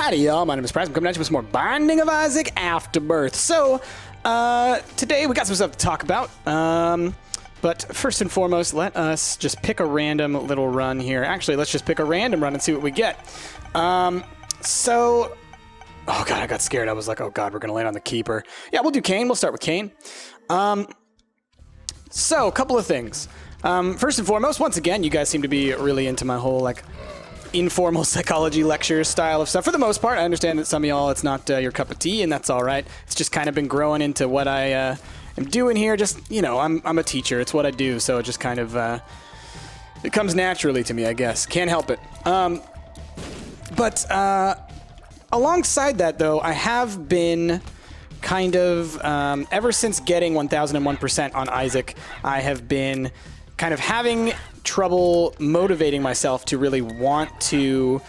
Howdy, y'all. My name is Price. I'm coming at you with some more Binding of Isaac Afterbirth. So, today we got some stuff to talk about. But first and foremost, let us just pick a random little run here. Actually, let's just pick a random run and see what we get. Oh god, I got scared. I was like, oh god, we're gonna land on the keeper. Yeah, we'll do Cain. We'll start with Cain. So, a couple of things. First and foremost, once again, you guys seem to be really into my whole, like, informal psychology lecture style of stuff. For the most part, I understand that some of y'all, it's not your cup of tea, and that's all right. It's just kind of been growing into what I am doing here. Just, you know, I'm a teacher. It's what I do, so it just kind of, it comes naturally to me, I guess. Can't help it. But alongside that, though, I have been kind of, ever since getting 1001% on Isaac, I have been kind of having trouble motivating myself to really want to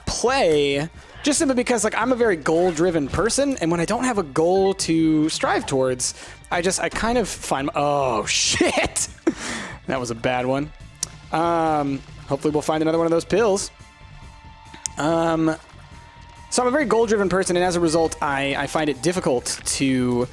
play, just simply because, like, I'm a very goal-driven person, and when I don't have a goal to strive towards, I kind of find, oh shit, that was a bad one. Hopefully we'll find another one of those pills. So I'm a very goal-driven person, and as a result, I find it difficult to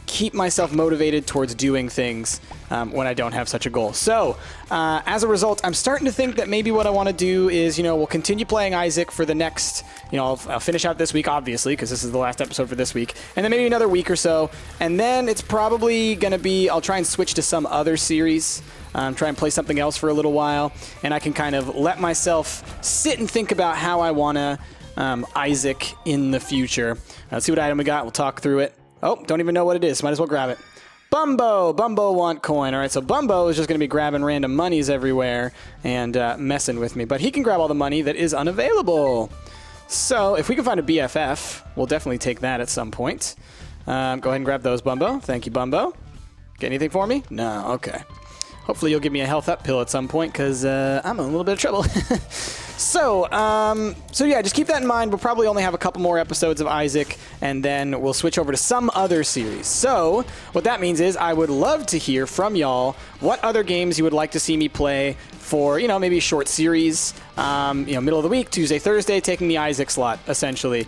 keep myself motivated towards doing things when I don't have such a goal. So, as a result, I'm starting to think that maybe what I want to do is, you know, we'll continue playing Isaac for the next, you know, I'll finish out this week, obviously, because this is the last episode for this week, and then maybe another week or so, and then it's probably going to be, I'll try and switch to some other series, try and play something else for a little while, and I can kind of let myself sit and think about how I want to Isaac in the future. Let's see what item we got. We'll talk through it. Oh, don't even know what it is. Might as well grab it. Bumbo! Bumbo want coin. All right, so Bumbo is just going to be grabbing random monies everywhere and messing with me. But he can grab all the money that is unavailable. So if we can find a BFF, we'll definitely take that at some point. Go ahead and grab those, Bumbo. Thank you, Bumbo. Get anything for me? No, okay. Hopefully you'll give me a health up pill at some point, because I'm in a little bit of trouble. So yeah, just keep that in mind. We'll probably only have a couple more episodes of Isaac, and then we'll switch over to some other series. So what that means is I would love to hear from y'all what other games you would like to see me play for, you know, maybe a short series, you know, middle of the week, Tuesday, Thursday, taking the Isaac slot, essentially.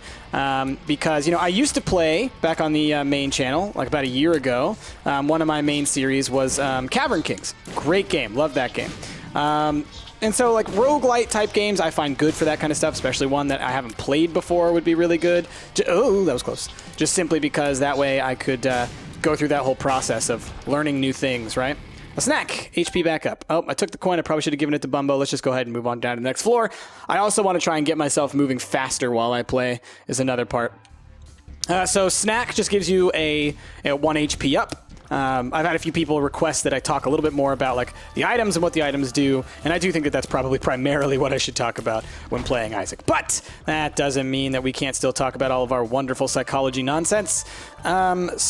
Because, you know, I used to play back on the main channel, like about a year ago. One of my main series was Cavern Kings. Great game. Love that game. And so, like, roguelite type games I find good for that kind of stuff, especially one that I haven't played before would be really good. Oh, that was close. Just simply because that way I could go through that whole process of learning new things, right? A snack. HP back up. Oh, I took the coin. I probably should have given it to Bumbo. Let's just go ahead and move on down to the next floor. I also want to try and get myself moving faster while I play is another part. So snack just gives you a 1 HP up. I've had a few people request that I talk a little bit more about, like, the items and what the items do, and I do think that that's probably primarily what I should talk about when playing Isaac. But that doesn't mean that we can't still talk about all of our wonderful psychology nonsense. With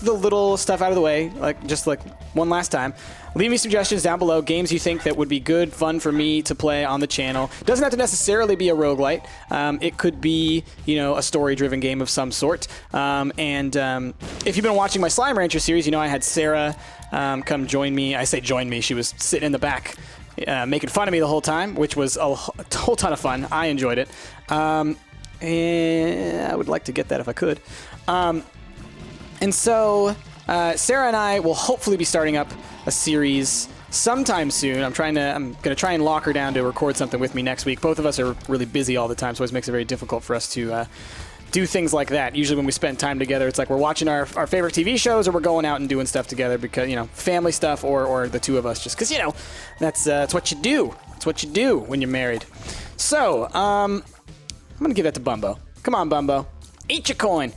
the little stuff out of the way, just one last time, leave me suggestions down below, games you think that would be good, fun for me to play on the channel. Doesn't have to necessarily be a roguelite. It could be, you know, a story-driven game of some sort. If you've been watching my Slime Rancher series, you know I had Sarah come join me. I say join me. She was sitting in the back making fun of me the whole time, which was a whole ton of fun. I enjoyed it. And I would like to get that if I could. And so Sarah and I will hopefully be starting up a series sometime soon. I'm gonna try and lock her down to record something with me next week. Both of us are really busy all the time, so it always makes it very difficult for us to do things like that. Usually when we spend time together, it's like we're watching our favorite TV shows, or we're going out and doing stuff together because, you know, family stuff, or the two of us, just because, you know, that's what you do. It's what you do when you're married. So I'm gonna give that to Bumbo. Come on, Bumbo, eat your coin.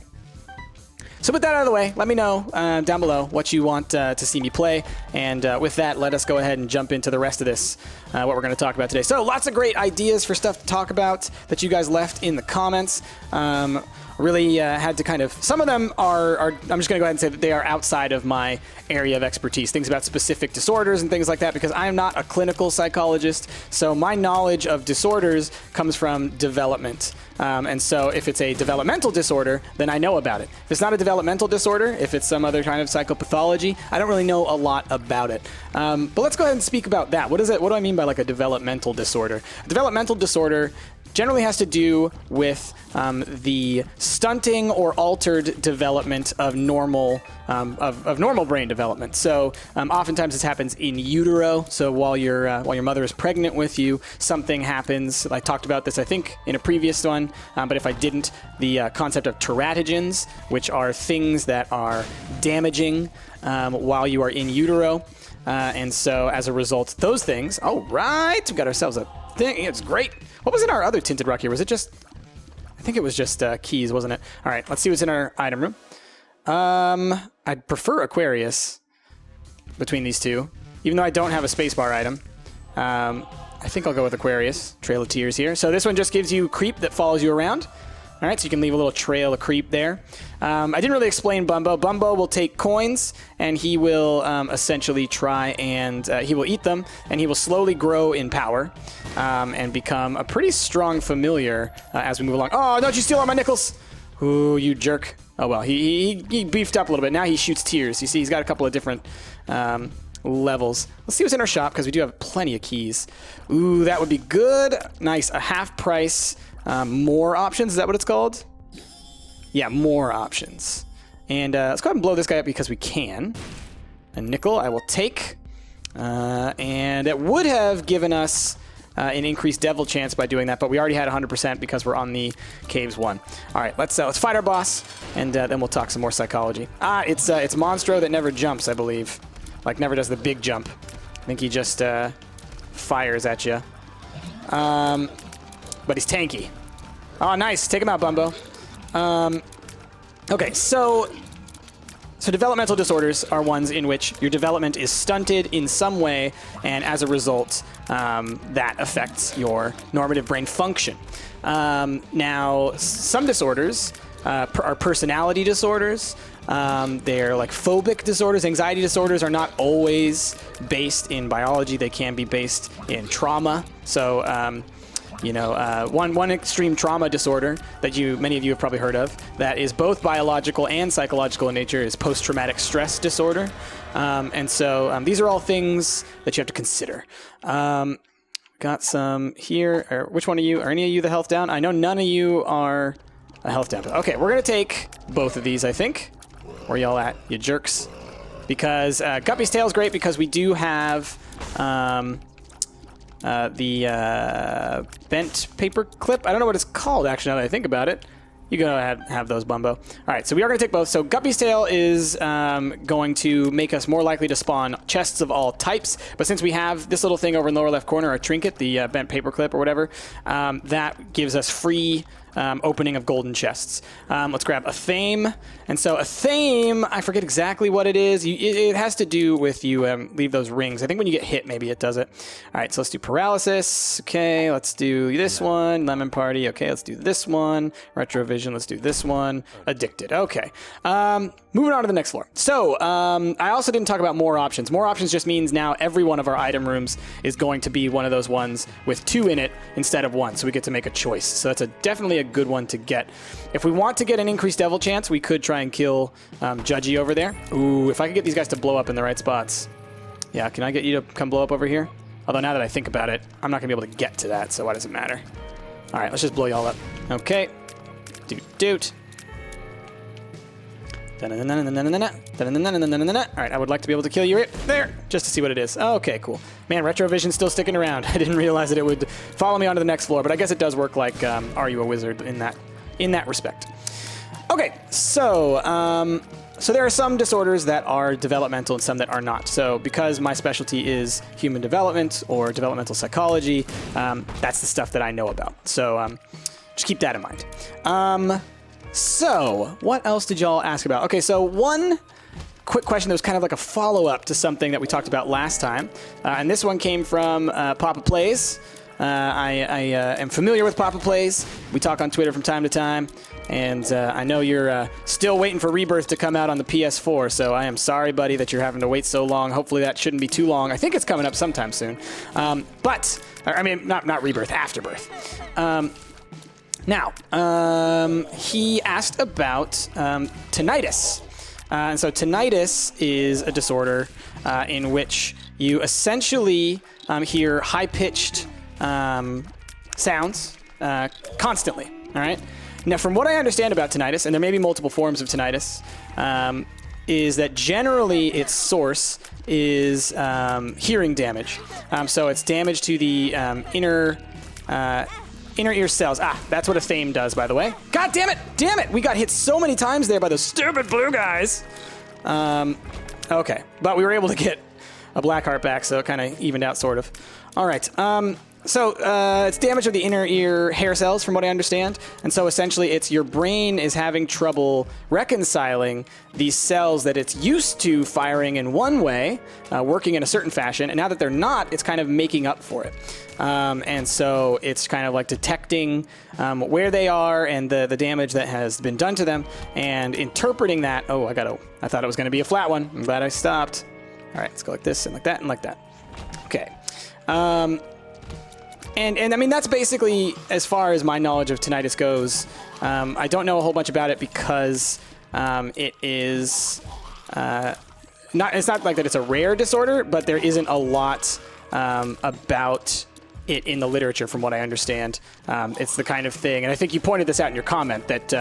So with that out of the way, let me know down below what you want to see me play. And with that, let us go ahead and jump into the rest of this, what we're going to talk about today. So lots of great ideas for stuff to talk about that you guys left in the comments. We're really had to kind of, some of them are, I'm just going to go ahead and say that they are outside of my area of expertise, things about specific disorders and things like that, because I'm not a clinical psychologist, so my knowledge of disorders comes from development. And so if it's a developmental disorder, then I know about it. If it's not a developmental disorder, if it's some other kind of psychopathology, I don't really know a lot about it. But let's go ahead and speak about that. What is it? What do I mean by like a developmental disorder? A developmental disorder generally has to do with the stunting or altered development of normal normal brain development. So oftentimes this happens in utero. So while your mother is pregnant with you, something happens. I talked about this, I think, in a previous one. But if I didn't, the concept of teratogens, which are things that are damaging while you are in utero. And so as a result, those things. Oh, right, we got ourselves a thing. It's great. What was in our other tinted rock here? Was it just... I think it was just keys, wasn't it? All right, let's see what's in our item room. I'd prefer Aquarius between these two, even though I don't have a spacebar item. I think I'll go with Aquarius. Trail of Tears here. So this one just gives you creep that follows you around. All right, so you can leave a little trail of creep there. I didn't really explain Bumbo. Bumbo will take coins, and he will essentially try and he will eat them, and he will slowly grow in power and become a pretty strong familiar as we move along. Oh, don't you steal all my nickels! Ooh, you jerk. Oh, well, he beefed up a little bit. Now he shoots tears. You see, he's got a couple of different levels. Let's see what's in our shop, because we do have plenty of keys. Ooh, that would be good. Nice, a half price... more options, is that what it's called? Yeah, more options. And let's go ahead and blow this guy up because we can. A nickel I will take. And it would have given us an increased devil chance by doing that, but we already had 100% because we're on the Caves 1. All right, let's fight our boss, and then we'll talk some more psychology. It's Monstro that never jumps, I believe. Like, never does the big jump. I think he just fires at you. But he's tanky. Oh, nice. Take him out, Bumbo. Okay, so developmental disorders are ones in which your development is stunted in some way, and as a result, that affects your normative brain function. Now, some disorders are personality disorders. They're like phobic disorders. Anxiety disorders are not always based in biology. They can be based in trauma. So, one extreme trauma disorder that many of you have probably heard of that is both biological and psychological in nature is post-traumatic stress disorder. And so these are all things that you have to consider. Got some here. Which one of you? Are any of you the health down? I know none of you are a health down. Okay, we're going to take both of these, I think. Where y'all at, you jerks? Because Guppy's Tail is great because we do have... the bent paper clip. I don't know what it's called, actually, now that I think about it. You go ahead and have those, Bumbo. All right, so we are going to take both. So Guppy's Tail is going to make us more likely to spawn chests of all types. But since we have this little thing over in the lower left corner, a trinket, the bent paper clip or whatever, that gives us free opening of golden chests. Let's grab a theme. And so a theme, I forget exactly what it is. It has to do with you leave those rings. I think when you get hit, maybe it does it. All right, so let's do paralysis. Okay, let's do this one. Lemon Party. Okay, let's do this one. Retrovision. Let's do this one. Addicted. Okay. Moving on to the next floor. So I also didn't talk about more options. More options just means now every one of our item rooms is going to be one of those ones with 2 in it instead of 1. So we get to make a choice. So that's definitely a good one to get. If we want to get an increased devil chance, we could try and kill Judgy over there. Ooh, if I could get these guys to blow up in the right spots. Yeah, can I get you to come blow up over here? Although now that I think about it, I'm not going to be able to get to that, so why does it matter? All right, let's just blow y'all up. Okay. Doot. All right, I would like to be able to kill you right there, just to see what it is. Okay, cool. Man, Retrovision's still sticking around. I didn't realize that it would follow me onto the next floor, but I guess it does work like Are You a Wizard in that respect. Okay, so there are some disorders that are developmental and some that are not. So because my specialty is human development or developmental psychology, that's the stuff that I know about. So just keep that in mind. So, what else did y'all ask about? Okay, so one quick question that was kind of like a follow-up to something that we talked about last time. And this one came from Papa Plays. I am familiar with Papa Plays. We talk on Twitter from time to time. And I know you're still waiting for Rebirth to come out on the PS4, so I am sorry, buddy, that you're having to wait so long. Hopefully that shouldn't be too long. I think it's coming up sometime soon. Not Rebirth, Afterbirth. He asked about tinnitus. And so tinnitus is a disorder in which you essentially hear high-pitched sounds constantly, all right? Now, from what I understand about tinnitus, and there may be multiple forms of tinnitus, is that generally its source is hearing damage. So it's damage to the inner ear cells. That's what a thame does, by the way. God damn it! Damn it! We got hit so many times there by those stupid blue guys. Okay, but we were able to get a black heart back, so it kind of evened out, sort of. All right. So it's damage of the inner ear hair cells, from what I understand. And so essentially it's your brain is having trouble reconciling these cells that it's used to firing in one way, working in a certain fashion. And now that they're not, it's kind of making up for it. And so it's kind of like detecting where they are and the damage that has been done to them and interpreting that. Oh, I thought it was going to be a flat one. I'm glad I stopped. All right, let's go like this and like that and like that. Okay. And I mean, that's basically as far as my knowledge of tinnitus goes. I don't know a whole bunch about it because it is it's not like that it's a rare disorder, but there isn't a lot about it in the literature from what I understand. It's the kind of thing, and I think you pointed this out in your comment, that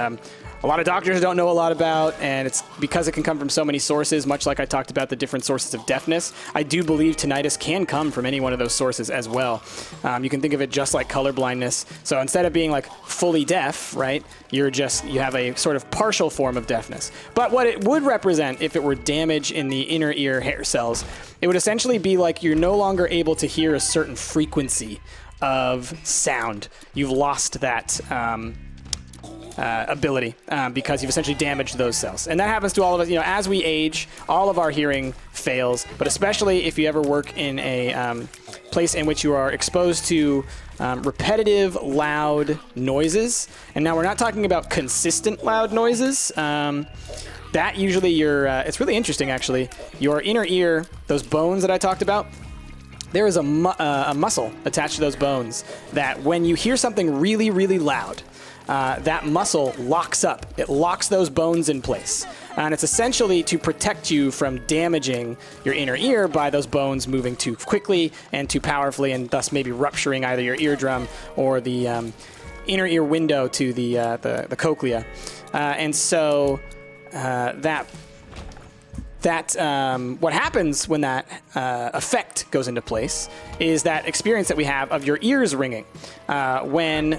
a lot of doctors don't know a lot about, and it's because it can come from so many sources, much like I talked about the different sources of deafness. I do believe tinnitus can come from any one of those sources as well. You can think of it just like color blindness. So instead of being like fully deaf, right, you have a sort of partial form of deafness. But what it would represent if it were damage in the inner ear hair cells, it would essentially be like you're no longer able to hear a certain frequency of sound. You've lost that ability because you've essentially damaged those cells. And that happens to all of us. You know, as we age, all of our hearing fails, but especially if you ever work in a place in which you are exposed to repetitive, loud noises. And now we're not talking about consistent loud noises. That usually it's really interesting, actually. Your inner ear, those bones that I talked about, there is a muscle attached to those bones that when you hear something really, really loud, that muscle locks up. It locks those bones in place. And it's essentially to protect you from damaging your inner ear by those bones moving too quickly and too powerfully, and thus maybe rupturing either your eardrum or the inner ear window to the cochlea. And so what happens when that effect goes into place is that experience that we have of your ears ringing when...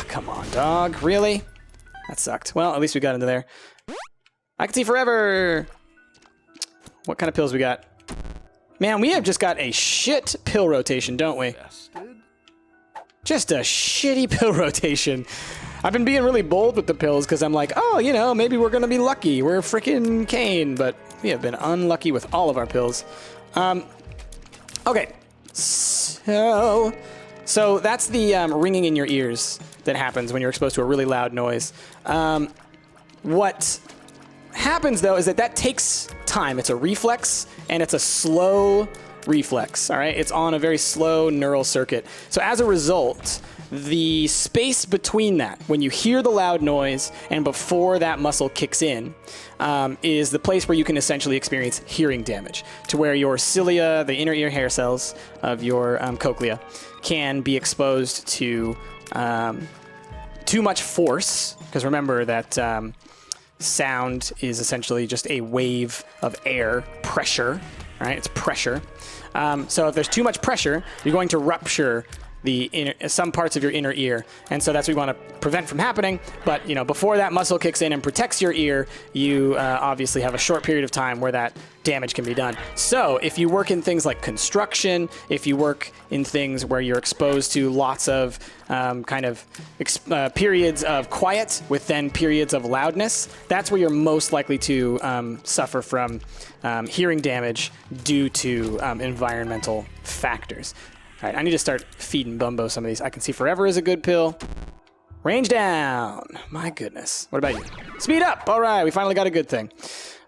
come on, dog. Really? That sucked. Well, at least we got into there. I can see forever. What kind of pills we got? Man, we have just got a shit pill rotation, don't we? Just a shitty pill rotation. I've been being really bold with the pills because I'm like, oh, you know, maybe we're going to be lucky. We're freaking Cain, but we have been unlucky with all of our pills. Okay. So that's the ringing in your ears that happens when you're exposed to a really loud noise. What happens, though, is that takes time. It's a reflex, and it's a slow reflex, all right? It's on a very slow neural circuit. So as a result, the space between that, when you hear the loud noise and before that muscle kicks in, is the place where you can essentially experience hearing damage, to where your cilia, the inner ear hair cells of your cochlea, can be exposed to too much force, because remember that sound is essentially just a wave of air pressure, right? It's pressure. So if there's too much pressure, you're going to rupture some parts of your inner ear, and so that's what we want to prevent from happening. But before that muscle kicks in and protects your ear, you obviously have a short period of time where that damage can be done. So if you work in things like construction, if you work in things where you're exposed to lots of periods of quiet with then periods of loudness, that's where you're most likely to suffer from hearing damage due to environmental factors. All right, I need to start feeding Bumbo some of these. I can see forever is a good pill. Range down. My goodness. What about you? Speed up. All right, we finally got a good thing.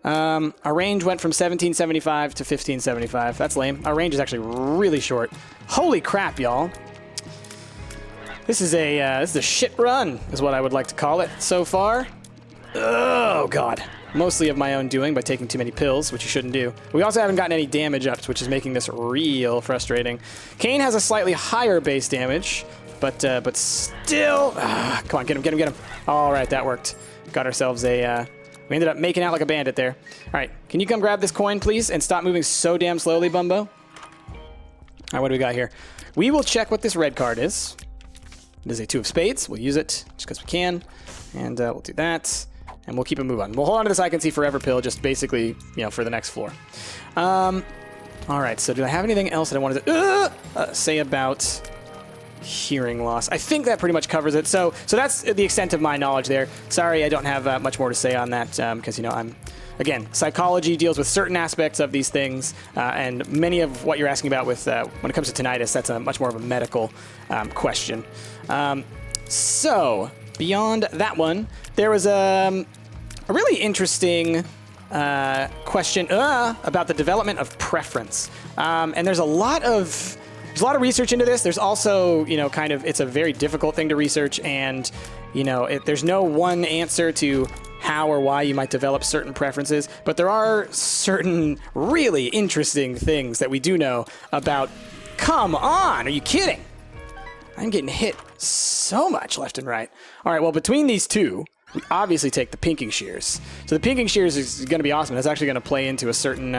Our range went from 1775 to 1575. That's lame. Our range is actually really short. Holy crap, y'all. This is a shit run, is what I would like to call it so far. Oh, God. Mostly of my own doing by taking too many pills, which you shouldn't do. We also haven't gotten any damage ups, which is making this real frustrating. Cain has a slightly higher base damage, but still... come on, get him, get him, get him. All right, that worked. Got ourselves a... we ended up making out like a bandit there. All right, can you come grab this coin, please, and stop moving so damn slowly, Bumbo? All right, what do we got here? We will check what this red card is. It is a 2 of spades. We'll use it just because we can, and we'll do that. And we'll keep it moving on. We'll hold on to this I Can See Forever pill just basically, for the next floor. All right, so do I have anything else that I wanted to say about hearing loss? I think that pretty much covers it. So that's the extent of my knowledge there. Sorry, I don't have much more to say on that because, again, psychology deals with certain aspects of these things, and many of what you're asking about with when it comes to tinnitus, that's a much more of a medical question. So beyond that one, there was a really interesting question about the development of preference, and there's a lot of research into this. There's also, it's a very difficult thing to research, and there's no one answer to how or why you might develop certain preferences, but there are certain really interesting things that we do know about. Come on, are you kidding? I'm getting hit so much left and right. All right, well, between these two, we obviously take the pinking shears. So the pinking shears is going to be awesome. That's actually going to play into a certain,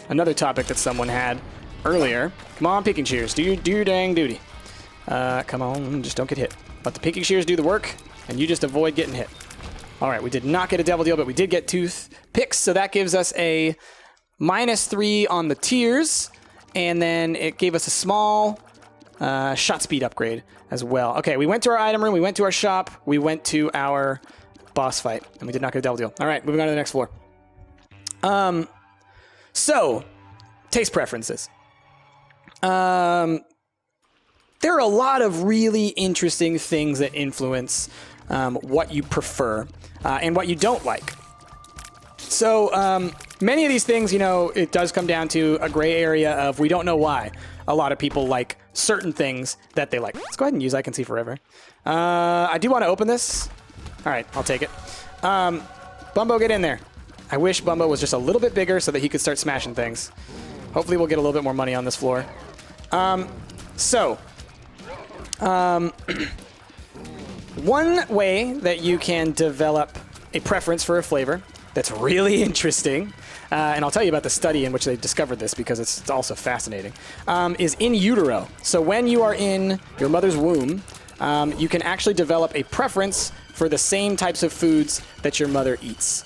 another topic that someone had earlier. Come on, pinking shears, do your dang duty. Come on, just don't get hit. Let the pinking shears do the work, and you just avoid getting hit. All right, we did not get a devil deal, but we did get tooth picks, so that gives us a -3 on the tiers, and then it gave us a small shot speed upgrade as well. Okay, we went to our item room, we went to our shop, we went to our boss fight, and we did not get a devil deal. All right, moving on to the next floor. So, taste preferences. There are a lot of really interesting things that influence what you prefer and what you don't like. So many of these things, it does come down to a gray area of we don't know why a lot of people like certain things that they like. Let's go ahead and use I Can See Forever. I do want to open this. All right, I'll take it. Bumbo, get in there. I wish Bumbo was just a little bit bigger so that he could start smashing things. Hopefully we'll get a little bit more money on this floor. One way that you can develop a preference for a flavor that's really interesting, and I'll tell you about the study in which they discovered this because it's also fascinating, is in utero. So when you are in your mother's womb, you can actually develop a preference for the same types of foods that your mother eats.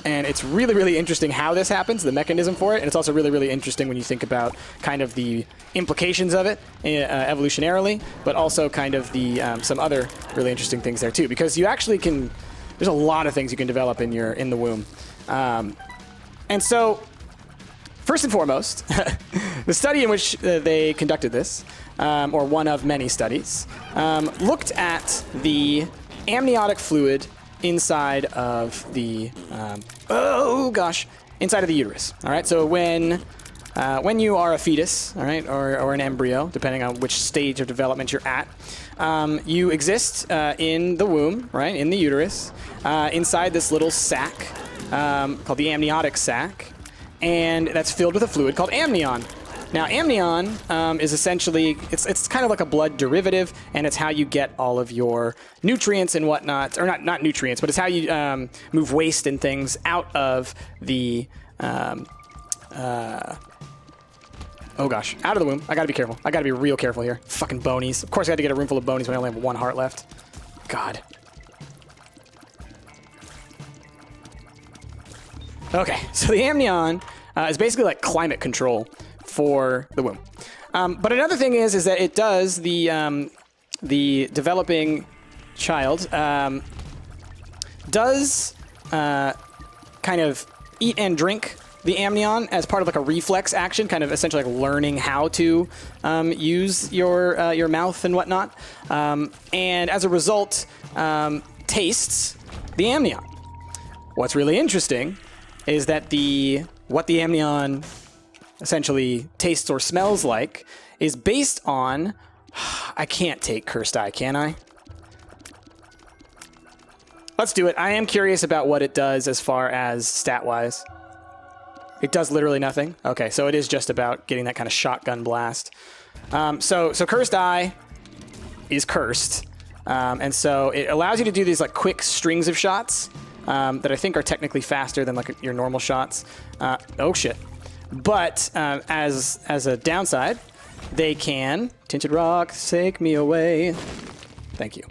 And it's really, really interesting how this happens, the mechanism for it, and it's also really, really interesting when you think about kind of the implications of it evolutionarily, but also kind of the some other really interesting things there too, because you actually can. There's a lot of things you can develop in the womb, and so first and foremost, the study in which they conducted this, or one of many studies, looked at the amniotic fluid inside of the inside of the uterus. All right, so when you are a fetus, all right, or an embryo, depending on which stage of development you're at, you exist in the womb, right, in the uterus, inside this little sac called the amniotic sac, and that's filled with a fluid called amnion. Now, amnion is essentially, it's kind of like a blood derivative, and it's how you get all of your nutrients and whatnot, or not nutrients, but it's how you move waste and things out of the, out of the womb. I gotta be careful. I gotta be real careful here. Fucking bonies. Of course I had to get a room full of bonies when I only have 1 heart left. God. Okay, so the amnion is basically like climate control for the womb. But another thing is that it does the developing child does kind of eat and drink the amnion as part of like a reflex action, kind of essentially like learning how to use your mouth and whatnot, and as a result, tastes the amnion. What's really interesting is that what the amnion essentially tastes or smells like is based on. I can't take Cursed Eye, can I? Let's do it. I am curious about what it does as far as stat-wise. It does literally nothing. Okay, so it is just about getting that kind of shotgun blast. So Cursed Eye is cursed, and so it allows you to do these like quick strings of shots that I think are technically faster than like your normal shots. Oh shit! But as a downside, they can Tinted Rock, take me away. Thank you.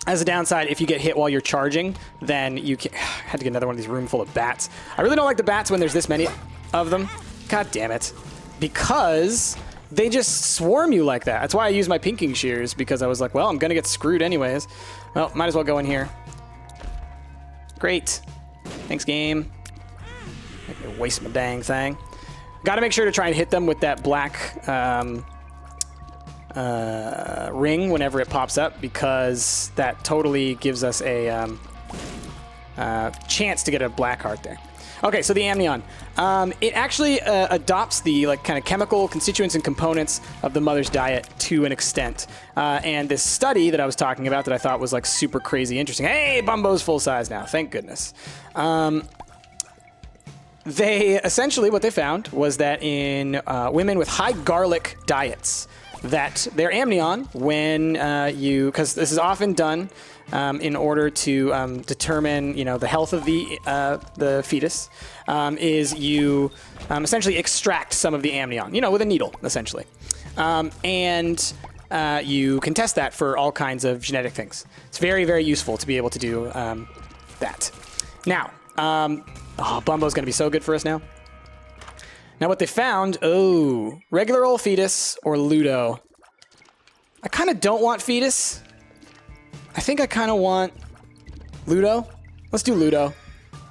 As a downside, if you get hit while you're charging, then you can... I had to get another one of these room full of bats. I really don't like the bats when there's this many of them. God damn it. Because they just swarm you like that. That's why I use my pinking shears, because I was like, well, I'm going to get screwed anyways. Well, might as well go in here. Great. Thanks, game. Make me waste my dang thing. Got to make sure to try and hit them with that black... ring whenever it pops up, because that totally gives us a chance to get a black heart there. Okay, so the amnion. It actually adopts the like kind of chemical constituents and components of the mother's diet to an extent. And this study that I was talking about that I thought was like super crazy interesting. Hey, Bumbo's full size now. Thank goodness. They essentially, what they found was that in women with high garlic diets, that their amnion, when because this is often done in order to determine, the health of the fetus, is you essentially extract some of the amnion, with a needle, essentially, and you can test that for all kinds of genetic things. It's very, very useful to be able to do that. Now, Bumbo's going to be so good for us now. Now what they found, regular old fetus or Ludo. I kind of don't want fetus. I think I kind of want Ludo. Let's do Ludo.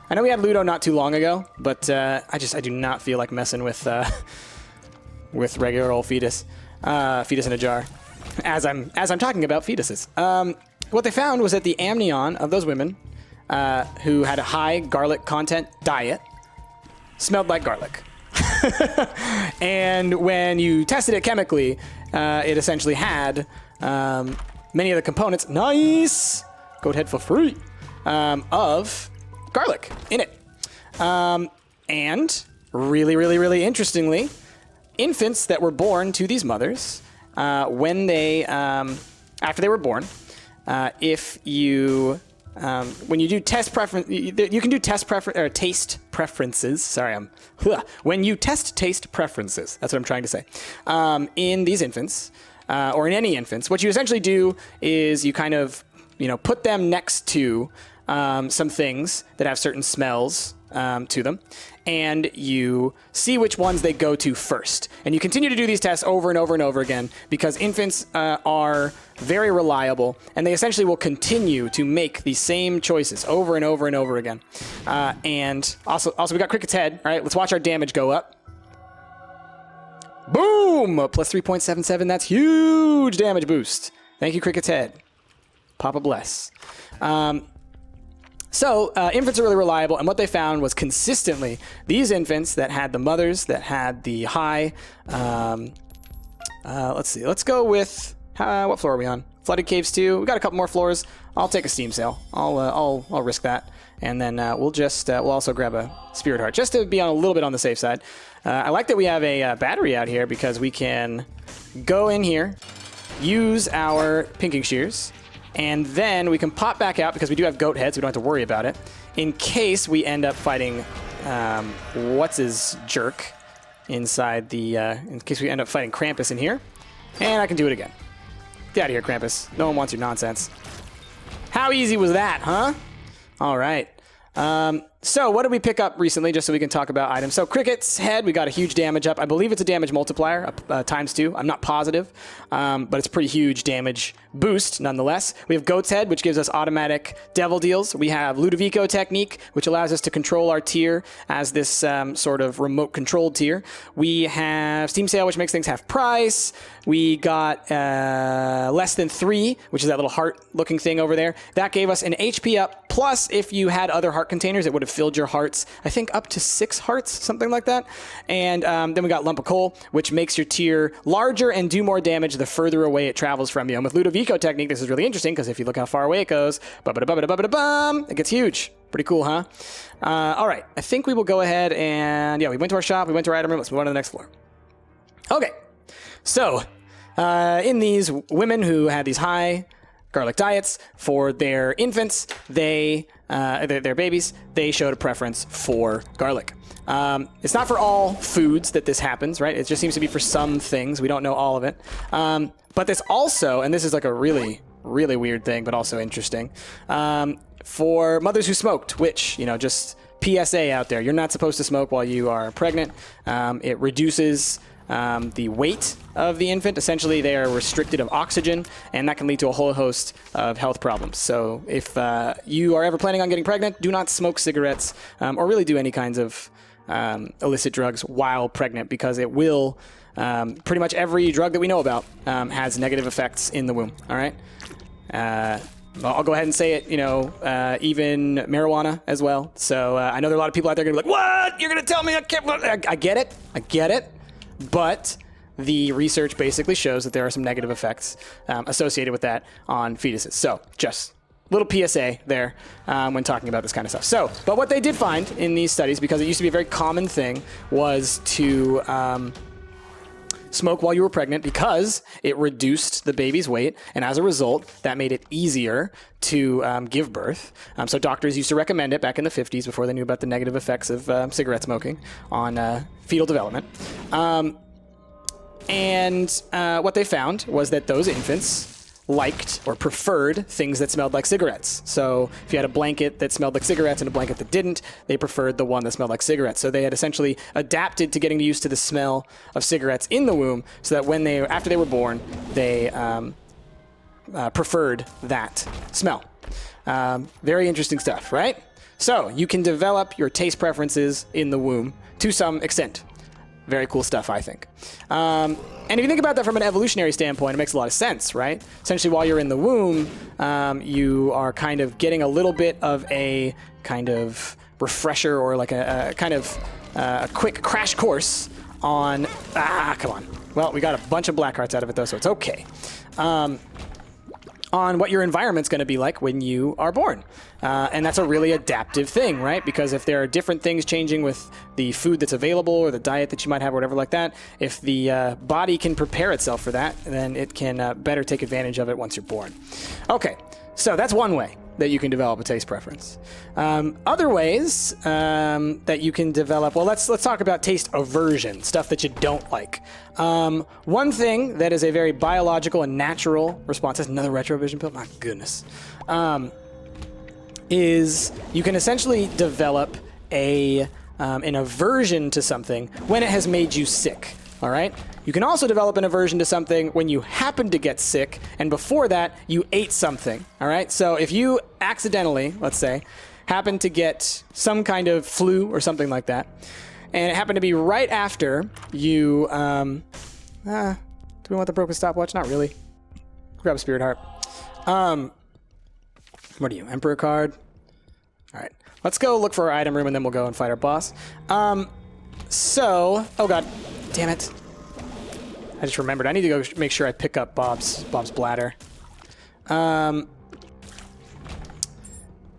I know we had Ludo not too long ago, but I do not feel like messing with regular old fetus. Fetus in a jar. As I'm talking about fetuses. What they found was that the amnion of those women who had a high garlic content diet smelled like garlic. And when you tested it chemically, it essentially had many of the components, nice, goat head for free, of garlic in it. And really, really, really interestingly, infants that were born to these mothers, when they, after they were born, if you... when you do test preference, you can do taste preferences. Sorry, when you test taste preferences, that's what I'm trying to say. In these infants, or in any infants, what you essentially do is you kind of, put them next to some things that have certain smells to them, and you see which ones they go to first. And you continue to do these tests over and over and over again, because infants are very reliable, and they essentially will continue to make the same choices over and over and over again. And also we got Cricket's head. All right, let's watch our damage go up. Boom! Plus 3.77. That's huge damage boost. Thank you, Cricket's head. Papa bless. So infants are really reliable, and what they found was consistently these infants that had the mothers that had the high. Let's see. Let's go with what floor are we on? Flooded Caves 2. We got a couple more floors. I'll take a steam sail. I'll risk that, and then we'll also grab a Spirit Heart just to be on a little bit on the safe side. I like that we have a battery out here, because we can go in here, use our pinking shears. And then we can pop back out, because we do have goat heads. We don't have to worry about it, in case we end up fighting what's his jerk inside the. In case we end up fighting Krampus in here, and I can do it again. Get out of here, Krampus. No one wants your nonsense. How easy was that, huh? All right. So what did we pick up recently, just so we can talk about items? So Cricket's head, we got a huge damage up. I believe it's a damage multiplier, ×2. I'm not positive, but it's a pretty huge damage boost nonetheless. We have Goat's head, which gives us automatic devil deals. We have Ludovico technique, which allows us to control our tier as this sort of remote controlled tier. We have Steam Sale, which makes things half price. We got less than 3, which is that little heart looking thing over there. That gave us an HP up, plus if you had other heart containers, it would have filled your hearts, I think up to 6 hearts, something like that. And then we got Lump of Coal, which makes your tier larger and do more damage the further away it travels from you. And with Ludovico technique, this is really interesting, because if you look how far away it goes, it gets huge. Pretty cool, huh? All right, I think we will go ahead and, yeah, we went to our shop, we went to our item room, let's move on to the next floor. Okay, so in these women who had these high garlic diets for their infants, their babies, they showed a preference for garlic. It's not for all foods that this happens, right? It just seems to be for some things. We don't know all of it. But this also, and this is like a really, really weird thing, but also interesting, for mothers who smoked, which, you know, just PSA out there, you're not supposed to smoke while you are pregnant. It reduces the weight of the infant. Essentially, they are restricted of oxygen, and that can lead to a whole host of health problems. So if you are ever planning on getting pregnant, do not smoke cigarettes or really do any kinds of illicit drugs while pregnant, because it will, pretty much every drug that we know about has negative effects in the womb, all right? I'll go ahead and say it, you know, even marijuana as well. So I know there are a lot of people out there going to be like, what? You're going to tell me I can't? I get it. But the research basically shows that there are some negative effects associated with that on fetuses. So just little PSA there when talking about this kind of stuff. So, but what they did find in these studies, because it used to be a very common thing, was to smoke while you were pregnant, because it reduced the baby's weight, and as a result, that made it easier to give birth. So doctors used to recommend it back in the 50s, before they knew about the negative effects of cigarette smoking on fetal development. And what they found was that those infants liked or preferred things that smelled like cigarettes. So if you had a blanket that smelled like cigarettes and a blanket that didn't, they preferred the one that smelled like cigarettes. So they had essentially adapted to getting used to the smell of cigarettes in the womb, so that when after they were born, they preferred that smell. Very interesting stuff, right? So you can develop your taste preferences in the womb to some extent. Very cool stuff, I think. And if you think about that from an evolutionary standpoint, it makes a lot of sense, right? Essentially, while you're in the womb, you are kind of getting a little bit of a kind of refresher, or like a kind of a quick crash course on... come on. Well, we got a bunch of black hearts out of it, though, so it's okay. On what your environment's going to be like when you are born. And that's a really adaptive thing, right? Because if there are different things changing with the food that's available, or the diet that you might have, or whatever like that, if the body can prepare itself for that, then it can better take advantage of it once you're born. Okay, so that's one way that you can develop a taste preference. Other ways that you can develop, well, let's talk about taste aversion, stuff that you don't like. One thing that is a very biological and natural response, that's another retrovision pill, my goodness, is you can essentially develop an aversion to something when it has made you sick. All right? You can also develop an aversion to something when you happen to get sick, and before that, you ate something. All right? So if you accidentally, let's say, happen to get some kind of flu or something like that, and it happened to be right after you... do we want the broken stopwatch? Not really. Grab a spirit heart. What are you? Emperor card? All right. Let's go look for our item room, and then we'll go and fight our boss. So... Oh, God. Damn it. I just remembered. I need to go make sure I pick up Bob's bladder.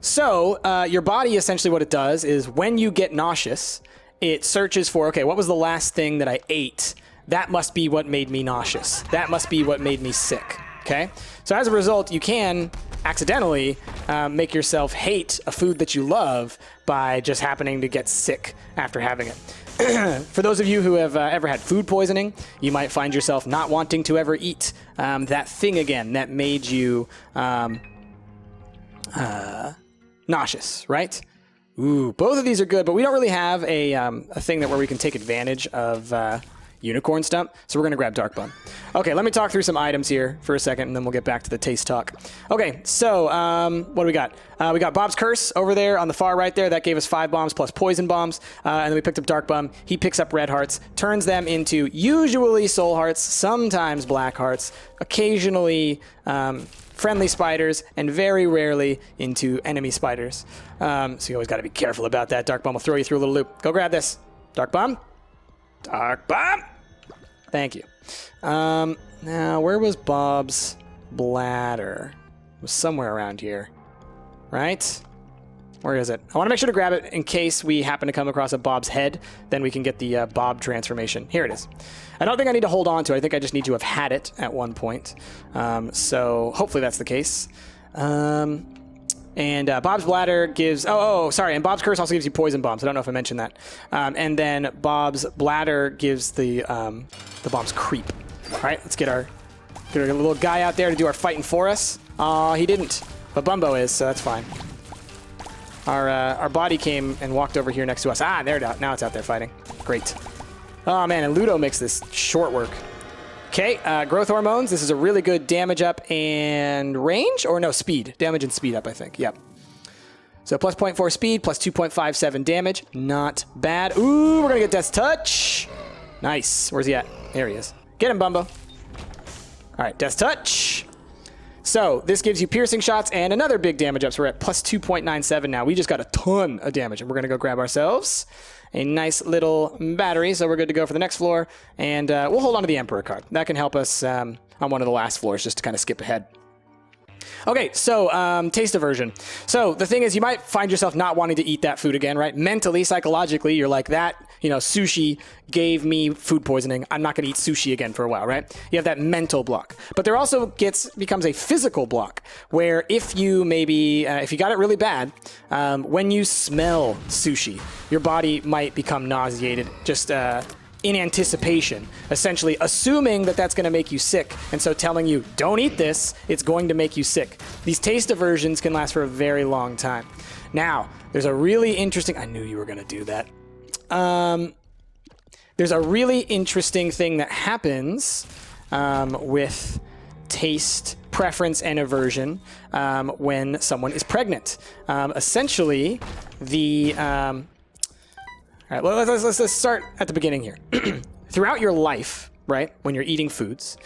So your body, essentially what it does is when you get nauseous, it searches for, okay, what was the last thing that I ate? That must be what made me nauseous. That must be what made me sick. Okay? So as a result, you can accidentally make yourself hate a food that you love by just happening to get sick after having it. For those of you who have ever had food poisoning, you might find yourself not wanting to ever eat that thing again that made you nauseous, right? Ooh, both of these are good, but we don't really have a thing where we can take advantage of Unicorn Stumpt, so we're going to grab Dark Bum. Okay, let me talk through some items here for a second, and then we'll get back to the taste talk. Okay, so what do we got? We got Bob's Curse over there on the far right there. That gave us 5 bombs plus poison bombs, and then we picked up Dark Bum. He picks up red hearts, turns them into usually soul hearts, sometimes black hearts, occasionally friendly spiders, and very rarely into enemy spiders. So you always got to be careful about that. Dark Bum will throw you through a little loop. Go grab this. Dark Bum. Dark Bum. Thank you. Now, where was Bob's bladder? It was somewhere around here, right? Where is it? I want to make sure to grab it in case we happen to come across a Bob's head. Then we can get the Bob transformation. Here it is. I don't think I need to hold on to it. I think I just need to have had it at one point. So hopefully that's the case. And Bob's bladder gives... sorry. And Bob's Curse also gives you poison bombs. I don't know if I mentioned that. And then Bob's bladder gives the bomb's creep. All right, let's get our little guy out there to do our fighting for us. He didn't, but Bumbo is, so that's fine. Our body came and walked over here next to us. There it is. Now it's out there fighting. Great. Oh, man, and Ludo makes this short work. Okay, growth hormones. This is a really good damage up and range, or no, speed. Damage and speed up, I think. Yep. So plus 0.4 speed, plus 2.57 damage. Not bad. Ooh, we're going to get Death's Touch. Nice. Where's he at? There he is. Get him, Bumbo. All right, Death's Touch. So this gives you piercing shots and another big damage up. So we're at plus 2.97 now. We just got a ton of damage, and we're going to go grab ourselves a nice little battery. So we're good to go for the next floor, and we'll hold on to the Emperor card. That can help us on one of the last floors just to kind of skip ahead. Okay, so taste aversion. So the thing is, you might find yourself not wanting to eat that food again, right? Mentally, psychologically, you're like, that, sushi gave me food poisoning. I'm not going to eat sushi again for a while, right? You have that mental block. But there also becomes a physical block where if you got it really bad, when you smell sushi, your body might become nauseated just in anticipation, essentially assuming that that's going to make you sick, and so telling you, don't eat this, it's going to make you sick. These taste aversions can last for a very long time. Now, there's a really interesting... I knew you were going to do that. There's a really interesting thing that happens with taste preference and aversion when someone is pregnant. Essentially, all right, let's start at the beginning here. Throughout your life, right, when you're eating foods,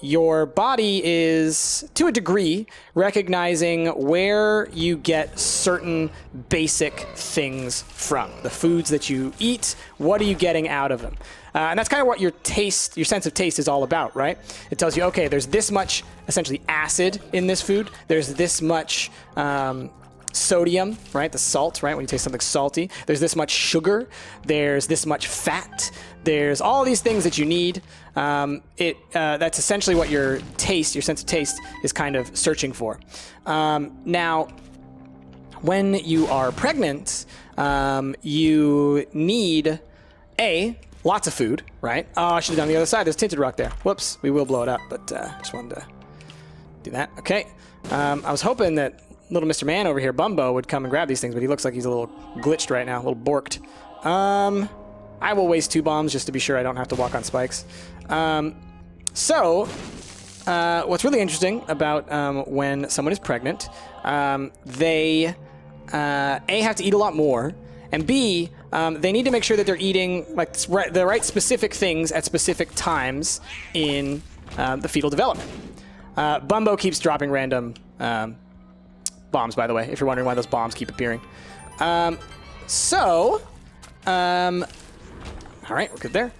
your body is, to a degree, recognizing where you get certain basic things from. The foods that you eat, what are you getting out of them? And that's kind of what your sense of taste is all about, right? It tells you, okay, there's this much, essentially, acid in this food. There's this much... sodium, right? The salt, right? When you taste something salty. There's this much sugar. There's this much fat. There's all these things that you need. That's essentially what your sense of taste is kind of searching for. Now, when you are pregnant, you need, lots of food, right? Oh, I should have done the other side. There's tinted rock there. Whoops. We will blow it up, but just wanted to do that. Okay. I was hoping that little Mr. Man over here, Bumbo, would come and grab these things, but he looks like he's a little glitched right now, a little borked. I will waste 2 bombs just to be sure I don't have to walk on spikes. What's really interesting about when someone is pregnant, they have to eat a lot more, and B, they need to make sure that they're eating the right specific things at specific times in the fetal development. Bumbo keeps dropping random bombs, by the way, if you're wondering why those bombs keep appearing. All right, we're good there.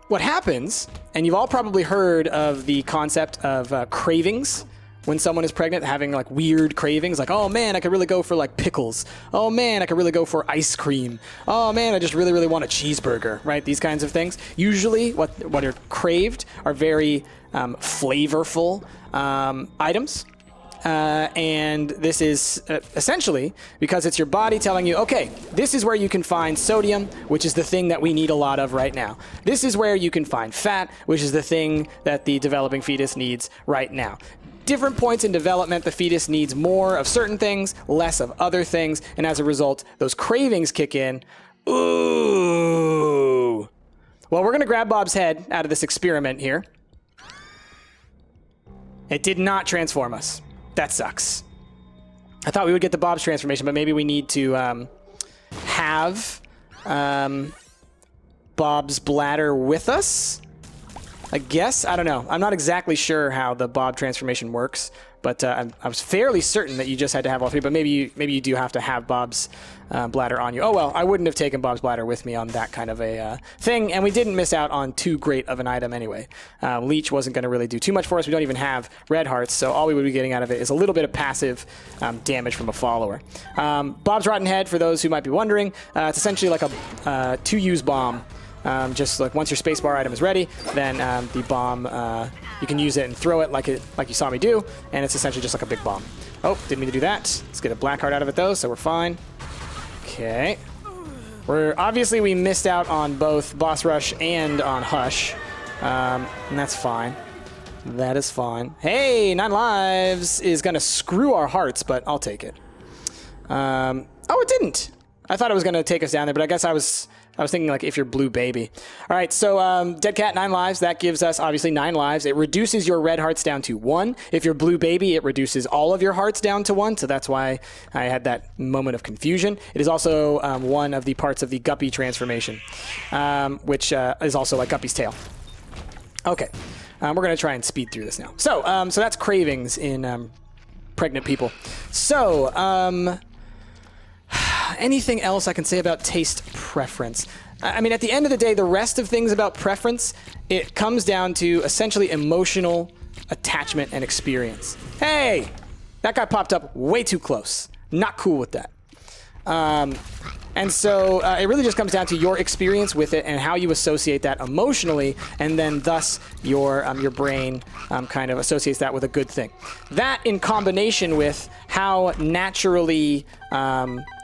What happens, and you've all probably heard of the concept of cravings when someone is pregnant, having like weird cravings, like, oh man, I could really go for like pickles. Oh man, I could really go for ice cream. Oh man, I just really, really want a cheeseburger, right? These kinds of things. Usually what are craved are very flavorful items. And this is essentially because it's your body telling you, okay, this is where you can find sodium, which is the thing that we need a lot of right now. This is where you can find fat, which is the thing that the developing fetus needs right now. different points in development, the fetus needs more of certain things, less of other things, and as a result, those cravings kick in. Ooh. Well, we're going to grab Bob's head out of this experiment here. It did not transform us. That sucks. I thought we would get the Bob's transformation, but maybe we need to have Bob's bladder with us, I guess. I don't know. I'm not exactly sure how the Bob transformation works, but I was fairly certain that you just had to have all three, but maybe you do have to have Bob's bladder on you. Oh, well, I wouldn't have taken Bob's bladder with me on that kind of a thing, and we didn't miss out on too great of an item anyway. Leech wasn't going to really do too much for us. We don't even have red hearts, so all we would be getting out of it is a little bit of passive damage from a follower. Bob's Rotten Head, for those who might be wondering, it's essentially like a two-use bomb. Just like once your spacebar item is ready, then the bomb, you can use it and throw it like you saw me do, and it's essentially just like a big bomb. Oh, didn't mean to do that. Let's get a black heart out of it though, so we're fine. Okay. Obviously we missed out on both Boss Rush and on Hush, and that's fine. That is fine. Hey, 9 lives is gonna screw our hearts, but I'll take it. Oh, it didn't. I thought it was gonna take us down there, but I guess I was thinking like if you're Blue Baby. All right, so Dead Cat, 9 lives. That gives us obviously 9 lives. It reduces your red hearts down to 1. If you're Blue Baby, it reduces all of your hearts down to 1. So that's why I had that moment of confusion. It is also one of the parts of the Guppy transformation, which is also like Guppy's tail. Okay, we're gonna try and speed through this now. So that's cravings in pregnant people. So anything else I can say about taste preference? I mean, at the end of the day, the rest of things about preference, it comes down to essentially emotional attachment and experience. Hey, that guy popped up way too close. Not cool with that. And so it really just comes down to your experience with it and how you associate that emotionally, and then thus your brain kind of associates that with a good thing. That in combination with how naturally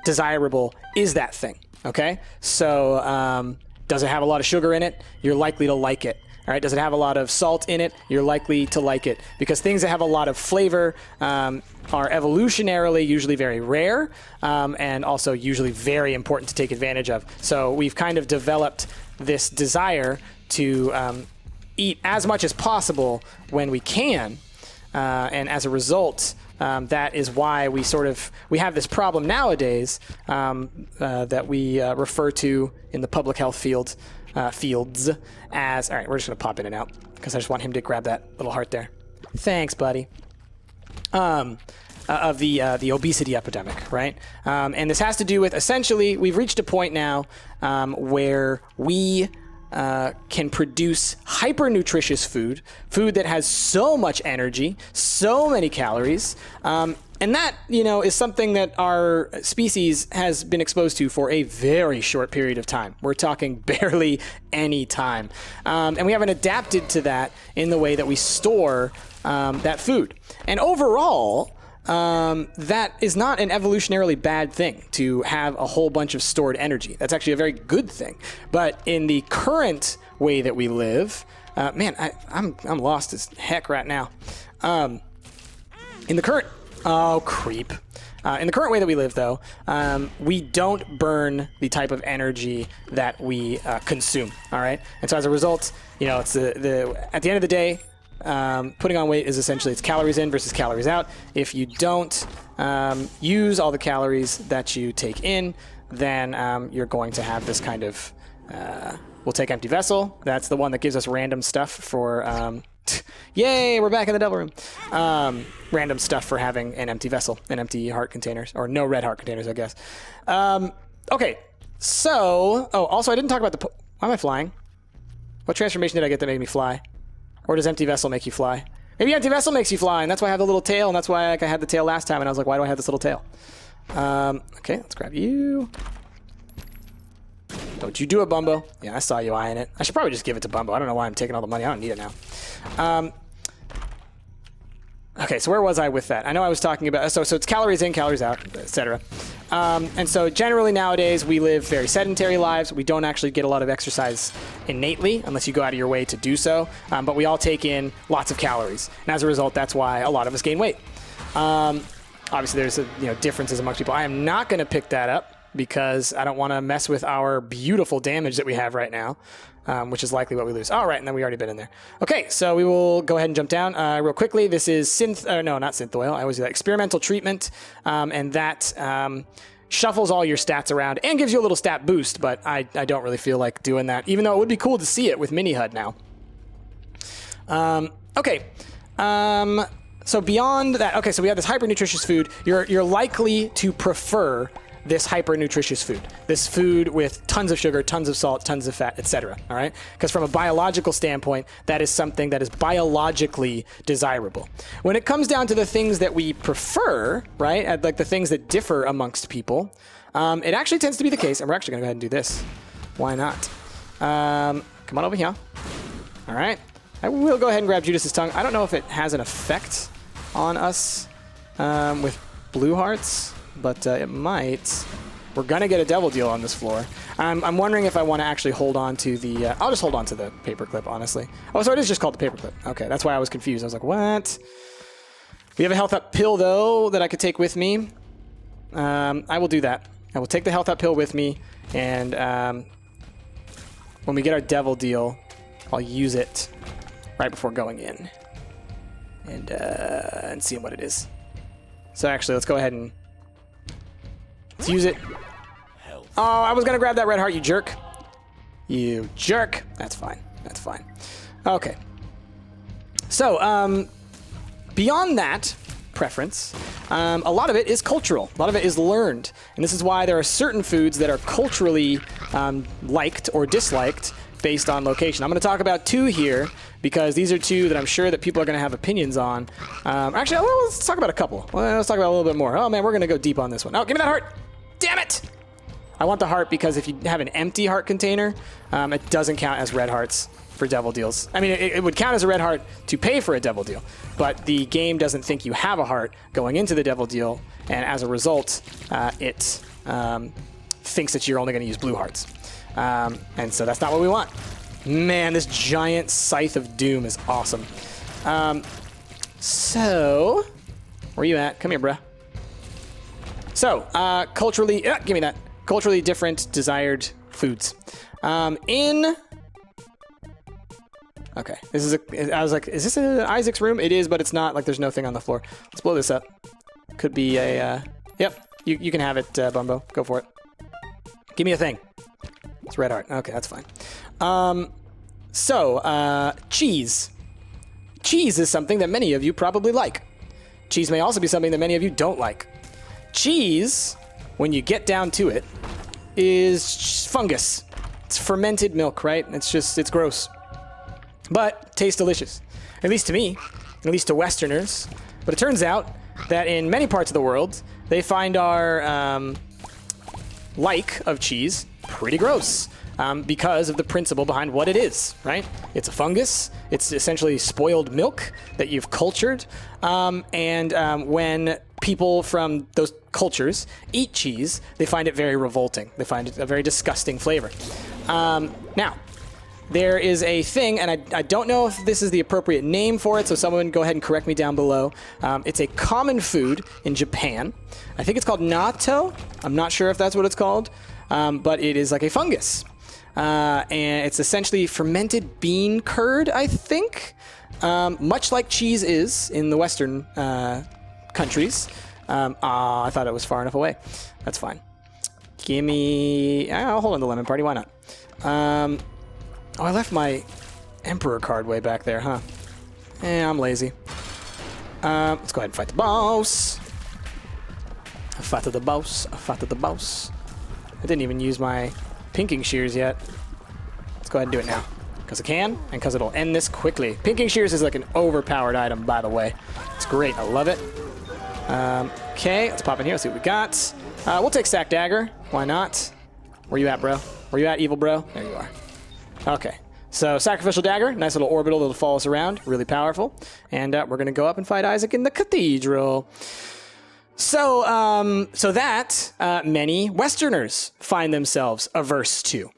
desirable is that thing, okay? So does it have a lot of sugar in it? You're likely to like it. All right, does it have a lot of salt in it? You're likely to like it, because things that have a lot of flavor are evolutionarily usually very rare, and also usually very important to take advantage of. So we've kind of developed this desire to eat as much as possible when we can, and as a result, that is why we have this problem nowadays that we refer to in the public health fields as, all right, we're just gonna pop in and out because I just want him to grab that little heart there. Thanks, buddy. Of the obesity epidemic, right? And this has to do with, essentially, we've reached a point now where we can produce hyper-nutritious food that has so much energy, so many calories, and that, is something that our species has been exposed to for a very short period of time. We're talking barely any time. And we haven't adapted to that in the way that we store that food. And overall, that is not an evolutionarily bad thing to have a whole bunch of stored energy. That's actually a very good thing. But in the current way that we live, man, I'm lost as heck right now. In the current way that we live, though, we don't burn the type of energy that we consume. All right, and so as a result, it's at the end of the day, putting on weight is essentially it's calories in versus calories out. If you don't use all the calories that you take in, then you're going to have this kind of. We'll take Empty Vessel. That's the one that gives us random stuff for. Yay, we're back in the devil room. Random stuff for having an empty vessel, and empty heart containers, or no red heart containers, I guess. Okay, so... Oh, also, I didn't talk about the... Why am I flying? What transformation did I get that made me fly? Or does Empty Vessel make you fly? Maybe Empty Vessel makes you fly, and that's why I have the little tail, and that's why I had the tail last time, and I was like, why do I have this little tail? Okay, let's grab you. Don't you do it, Bumbo. Yeah, I saw you eyeing it. I should probably just give it to Bumbo. I don't know why I'm taking all the money. I don't need it now. Okay, so where was I with that? I know I was talking about... So it's calories in, calories out, etc. And so generally nowadays we live very sedentary lives. We don't actually get a lot of exercise innately unless you go out of your way to do so. But we all take in lots of calories. And as a result, that's why a lot of us gain weight. Obviously there's differences amongst people. I am not going to pick that up because I don't want to mess with our beautiful damage that we have right now, which is likely what we lose. All right, and then we already been in there. Okay, so we will go ahead and jump down real quickly. This is not synth oil. I always do that. Experimental treatment, and that shuffles all your stats around and gives you a little stat boost, but I don't really feel like doing that, even though it would be cool to see it with Mini HUD now. Okay. So beyond that, okay, so we have this hyper nutritious food. You're likely to prefer this hyper nutritious food, this food with tons of sugar, tons of salt, tons of fat, etc. All right, because from a biological standpoint, that is something that is biologically desirable. When it comes down to the things that we prefer, right, like the things that differ amongst people, it actually tends to be the case, and we're actually going to go ahead and do this. Why not? Come on over here. All right, I will go ahead and grab Judas's tongue. I don't know if it has an effect on us with blue hearts, but it might. We're going to get a devil deal on this floor. I'm wondering if I want to actually hold on to the... I'll just hold on to the paperclip, honestly. Oh, so it is just called the paperclip. Okay, that's why I was confused. I was like, what? We have a health up pill, though, that I could take with me. I will do that. I will take the health up pill with me, and when we get our devil deal, I'll use it right before going in and seeing what it is. So actually, let's go ahead and let's use it. Oh, I was going to grab that red heart, you jerk. You jerk. That's fine. That's fine. Okay. So, beyond that preference, a lot of it is cultural. A lot of it is learned. And this is why there are certain foods that are culturally liked or disliked based on location. I'm going to talk about two here because these are two that I'm sure that people are going to have opinions on. Actually, let's talk about a couple. Let's talk about a little bit more. Oh, man, we're going to go deep on this one. Oh, give me that heart. Damn it! I want the heart because if you have an empty heart container, it doesn't count as red hearts for devil deals. I mean, it would count as a red heart to pay for a devil deal, but the game doesn't think you have a heart going into the devil deal, and as a result, it thinks that you're only going to use blue hearts. And so that's not what we want. Man, this giant scythe of doom is awesome. So, where you at? Come here, bruh. So, culturally, give me that. Culturally different desired foods. Okay, this is I was like, is this Isaac's room? It is, but it's not. Like, there's no thing on the floor. Let's blow this up. Could be a, yep, you can have it, Bumbo. Go for it. Give me a thing. It's red heart. Okay, that's fine. Cheese. Cheese is something that many of you probably like. Cheese may also be something that many of you don't like. Cheese, when you get down to it, is fungus. It's fermented milk, right? It's gross. But tastes delicious. At least to me, at least to Westerners. But it turns out that in many parts of the world, they find our like of cheese pretty gross. Because of the principle behind what it is, right? It's a fungus. It's essentially spoiled milk that you've cultured. When people from those cultures eat cheese, they find it very revolting. They find it a very disgusting flavor. Now, there is a thing, and I don't know if this is the appropriate name for it, so someone go ahead and correct me down below. It's a common food in Japan. I think it's called natto. I'm not sure if that's what it's called, but it is like a fungus. And it's essentially fermented bean curd, I think, much like cheese is in the Western countries. I thought it was far enough away. That's fine. Give me... I'll hold on the lemon party. Why not? I left my Emperor card way back there, huh? I'm lazy. Let's go ahead and fight the boss. Fight the boss. Fight the boss. I didn't even use my pinking shears yet. Let's go ahead and do it now. Because I can, and because it'll end this quickly. Pinking shears is like an overpowered item, by the way. It's great. I love it. Okay, let's pop in here. Let's see what we got. We'll take Sack Dagger. Why not? Where you at, bro? Where you at, evil bro? There you are. Okay. So, Sacrificial Dagger. Nice little orbital that'll follow us around. Really powerful. And we're going to go up and fight Isaac in the Cathedral. So that many Westerners find themselves averse to.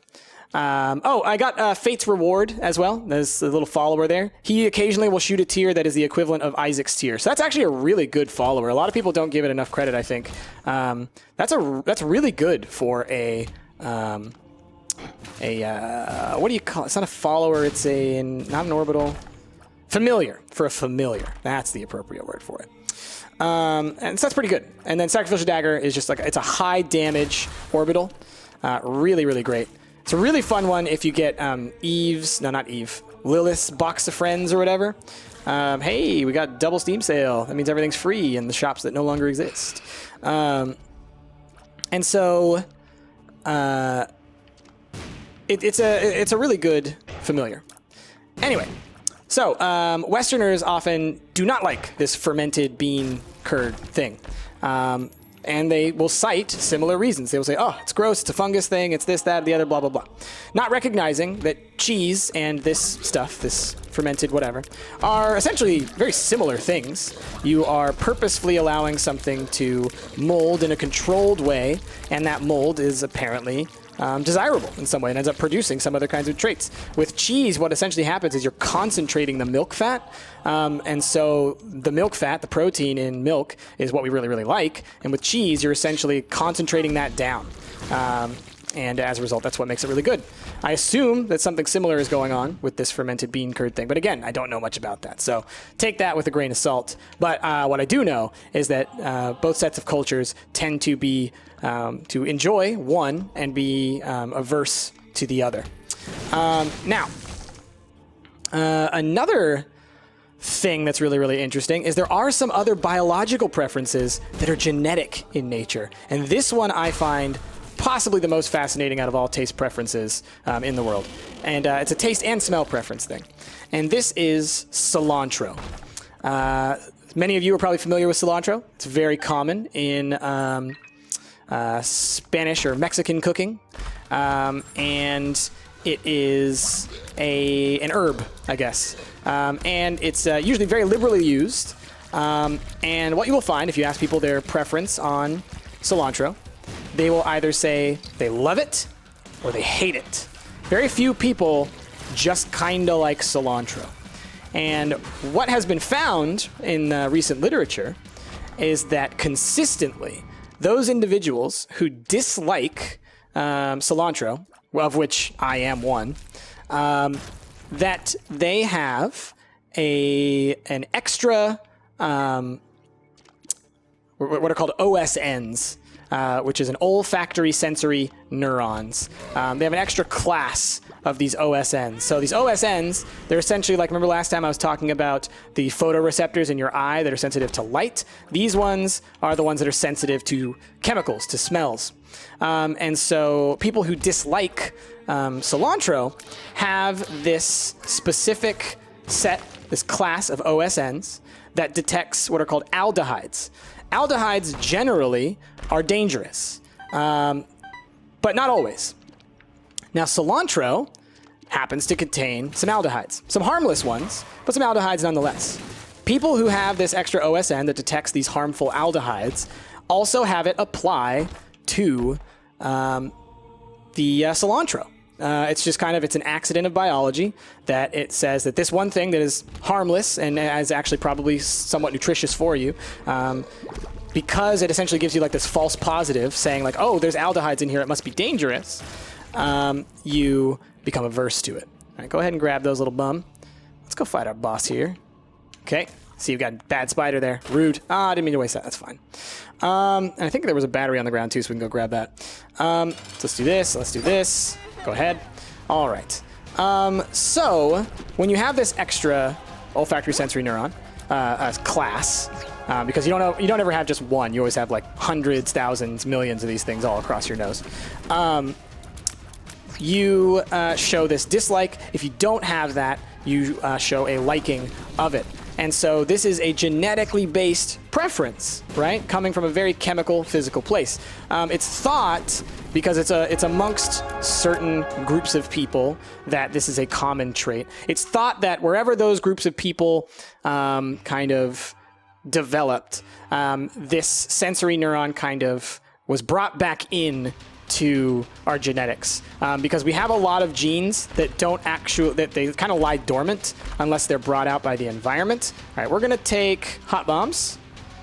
I got Fate's Reward as well. There's a little follower there. He occasionally will shoot a tier that is the equivalent of Isaac's tier. So that's actually a really good follower. A lot of people don't give it enough credit, I think. That's really good for a what do you call it? It's not a follower. It's not an orbital. Familiar. For a familiar. That's the appropriate word for it. And so that's pretty good. And then Sacrificial Dagger is just like, it's a high damage orbital. Really, really great. It's a really fun one if you get Lilith's Box of Friends or whatever. Hey, we got double Steam sale. That means everything's free in the shops that no longer exist. And so it's a really good familiar. Anyway, so Westerners often do not like this fermented bean curd thing. And they will cite similar reasons. They will say, oh, it's gross, it's a fungus thing, it's this, that, the other, blah, blah, blah. Not recognizing that cheese and this stuff, this fermented whatever, are essentially very similar things. You are purposefully allowing something to mold in a controlled way, and that mold is apparently desirable in some way and ends up producing some other kinds of traits. With cheese, what essentially happens is you're concentrating the milk fat, and so the milk fat, the protein in milk, is what we really, really like, and with cheese, you're essentially concentrating that down. And as a result, that's what makes it really good. I assume that something similar is going on with this fermented bean curd thing, but again, I don't know much about that, so take that with a grain of salt. But what I do know is that both sets of cultures tend to be to enjoy one and be averse to the other. Now, another thing that's really, really interesting is there are some other biological preferences that are genetic in nature, and this one I find possibly the most fascinating out of all taste preferences in the world. And it's a taste and smell preference thing. And this is cilantro. Many of you are probably familiar with cilantro. It's very common in Spanish or Mexican cooking. And it is an herb, I guess. And it's usually very liberally used. And what you will find if you ask people their preference on cilantro, they will either say they love it or they hate it. Very few people just kind of like cilantro. And what has been found in recent literature is that consistently, those individuals who dislike cilantro, of which I am one, that they have an extra, what are called OSNs, which is an olfactory sensory neurons. They have an extra class of these OSNs. So these OSNs, they're essentially like, remember last time I was talking about the photoreceptors in your eye that are sensitive to light? These ones are the ones that are sensitive to chemicals, to smells. And so people who dislike cilantro have this specific set, this class of OSNs that detects what are called aldehydes. Aldehydes generally are dangerous, but not always. Now, cilantro happens to contain some aldehydes, some harmless ones, but some aldehydes nonetheless. People who have this extra OSN that detects these harmful aldehydes also have it apply to the cilantro. It's just it's an accident of biology that it says that this one thing that is harmless and is actually probably somewhat nutritious for you, because it essentially gives you like this false positive saying like, oh, there's aldehydes in here, it must be dangerous, you become averse to it. All right, go ahead and grab those little bum. Let's go fight our boss here. Okay, see, you've got a bad spider there. Rude. I didn't mean to waste that. That's fine. And I think there was a battery on the ground too, so we can go grab that. So let's do this. Let's do this. Go ahead. All right. So when you have this extra olfactory sensory neuron class, because you don't ever have just one. You always have like hundreds, thousands, millions of these things all across your nose. You show this dislike. If you don't have that, you show a liking of it. And so this is a genetically based preference, right? Coming from a very chemical, physical place. It's thought, because it's amongst certain groups of people, that this is a common trait. It's thought that wherever those groups of people kind of developed, this sensory neuron kind of was brought back in to our genetics, because we have a lot of genes that they kind of lie dormant unless they're brought out by the environment. All right, we're gonna take hot bombs.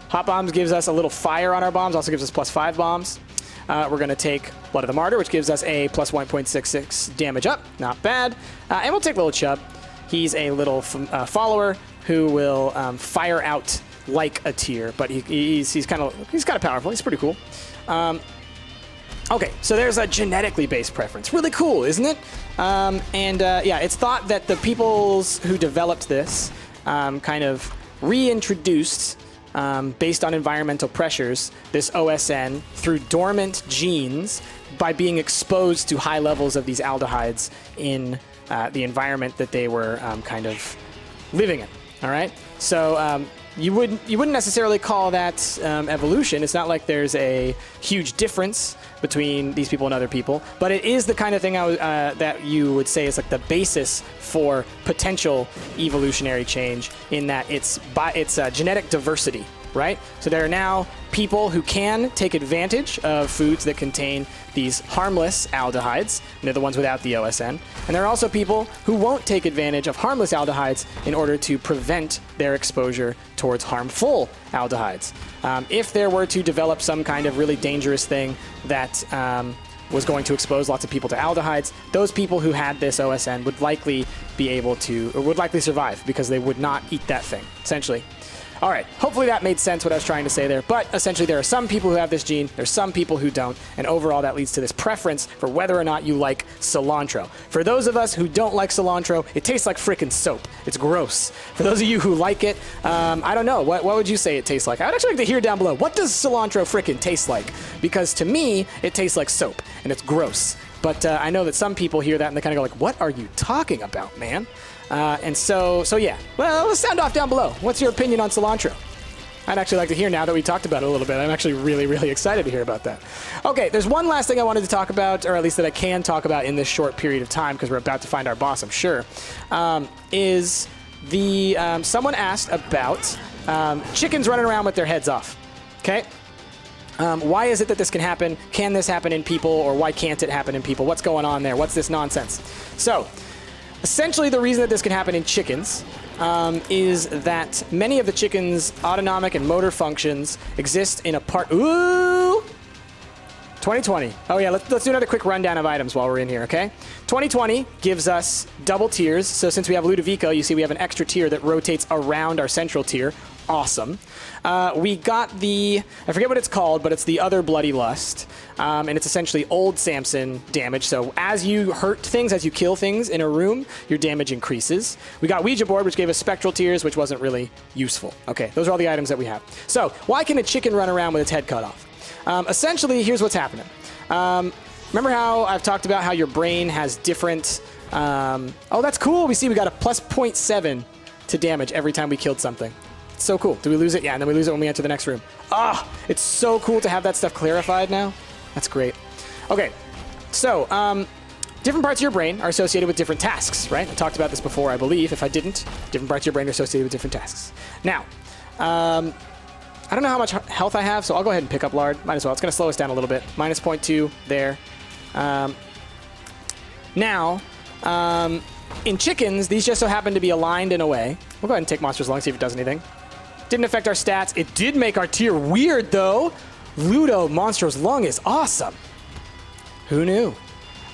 Hot bombs gives us a little fire on our bombs, also gives us +5 bombs. We're gonna take Blood of the Martyr, which gives us a +1.66 damage up, not bad. And we'll take Little Chub. He's a little follower who will fire out like a tear, but he's kind of powerful. He's pretty cool. Okay, so there's a genetically based preference. Really cool, isn't it? Yeah, it's thought that the peoples who developed this kind of reintroduced, based on environmental pressures, this OSN through dormant genes by being exposed to high levels of these aldehydes in the environment that they were kind of living in. All right, so you wouldn't necessarily call that evolution. It's not like there's a huge difference between these people and other people, but it is the kind of thing that you would say is like the basis for potential evolutionary change, in that it's genetic diversity, right? So there are now people who can take advantage of foods that contain these harmless aldehydes, and they're the ones without the OSN. And there are also people who won't take advantage of harmless aldehydes in order to prevent their exposure towards harmful aldehydes. If there were to develop some kind of really dangerous thing that was going to expose lots of people to aldehydes, those people who had this OSN would likely survive, because they would not eat that thing, essentially. All right, hopefully that made sense what I was trying to say there, but essentially there are some people who have this gene, there's some people who don't, and overall that leads to this preference for whether or not you like cilantro. For those of us who don't like cilantro, it tastes like frickin' soap. It's gross. For those of you who like it, I don't know, what would you say it tastes like? I would actually like to hear down below, what does cilantro frickin' taste like? Because to me, it tastes like soap, and it's gross. But I know that some people hear that and they kind of go like, what are you talking about, man? And so yeah. Well, let's sound off down below. What's your opinion on cilantro? I'd actually like to hear, now that we talked about it a little bit. I'm actually really, really excited to hear about that. Okay, there's one last thing I wanted to talk about, or at least that I can talk about in this short period of time, because we're about to find our boss, I'm sure, is someone asked about chickens running around with their heads off. Okay? Why is it that this can happen? Can this happen in people, or why can't it happen in people? What's going on there? What's this nonsense? So, essentially, the reason that this can happen in chickens is that many of the chickens' autonomic and motor functions exist in a part. Ooh! 2020. Oh yeah, let's do another quick rundown of items while we're in here, okay? 2020 gives us double tiers. So since we have Ludovico, you see we have an extra tier that rotates around our central tier. Awesome. We got I forget what it's called, but it's the other Bloody Lust. And it's essentially old Samson damage. So as you hurt things, as you kill things in a room, your damage increases. We got Ouija board, which gave us spectral tears, which wasn't really useful. Okay, those are all the items that we have. So why can a chicken run around with its head cut off? Essentially, here's what's happening. Remember how I've talked about how your brain has different... oh, that's cool. We got a +0.7 to damage every time we killed something. It's so cool. Do we lose it? Yeah, and then we lose it when we enter the next room. It's so cool to have that stuff clarified now. That's great. Okay, so different parts of your brain are associated with different tasks, right? I talked about this before, I believe. If I didn't, different parts of your brain are associated with different tasks. Now, I don't know how much health I have, so I'll go ahead and pick up lard. Might as well. It's going to slow us down a little bit. -0.2 there. Now, in chickens, these just so happen to be aligned in a way. We'll go ahead and take Monster's Lung, see if it does anything. Didn't affect our stats. It did make our tier weird, though. Ludo Monster's Lung is awesome. Who knew?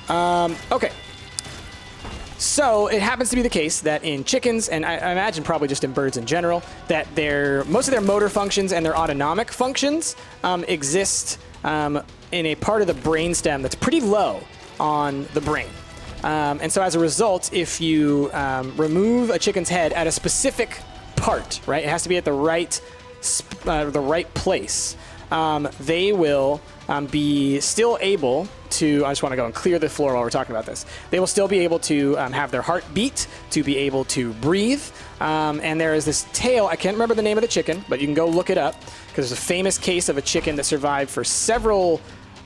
Okay. So it happens to be the case that in chickens, and I imagine probably just in birds in general, that most of their motor functions and their autonomic functions exist in a part of the brainstem that's pretty low on the brain. And so as a result, if you remove a chicken's head at a specific part, right, it has to be at the right place, they will be still able to, I just want to go and clear the floor while we're talking about this. They will still be able to have their heart beat, to be able to breathe. And there is this tale, I can't remember the name of the chicken, but you can go look it up, because there's a famous case of a chicken that survived for several,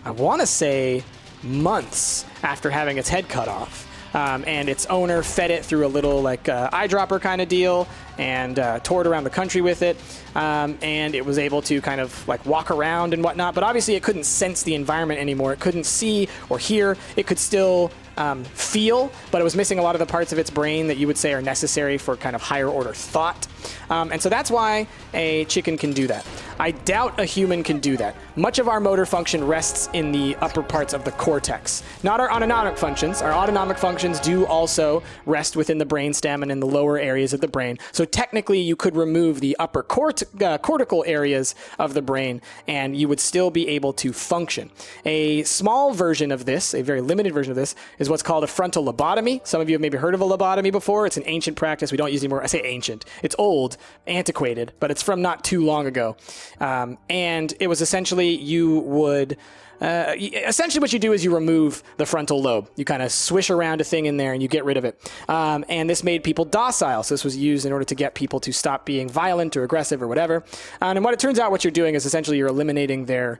I want to say, months after having its head cut off. and its owner fed it through a little like eyedropper kind of deal and toured around the country with it, and it was able to kind of like walk around and whatnot, but obviously it couldn't sense the environment anymore. It couldn't see or hear. It could still feel, but it was missing a lot of the parts of its brain that you would say are necessary for kind of higher order thought. And so that's why a chicken can do that. I doubt a human can do that. Much of our motor function rests in the upper parts of the cortex, not our autonomic functions. Our autonomic functions do also rest within the brainstem and in the lower areas of the brain. So technically you could remove the upper cortical areas of the brain and you would still be able to function. A small version of this, a very limited version of this, is what's called a frontal lobotomy. Some of you have maybe heard of a lobotomy before. It's an ancient practice we don't use anymore. I say ancient. It's old, antiquated, but it's from not too long ago. And it was essentially you would... essentially what you do is you remove the frontal lobe. You kind of swish around a thing in there and you get rid of it. And this made people docile. So this was used in order to get people to stop being violent or aggressive or whatever. And what it turns out what you're doing is essentially you're eliminating their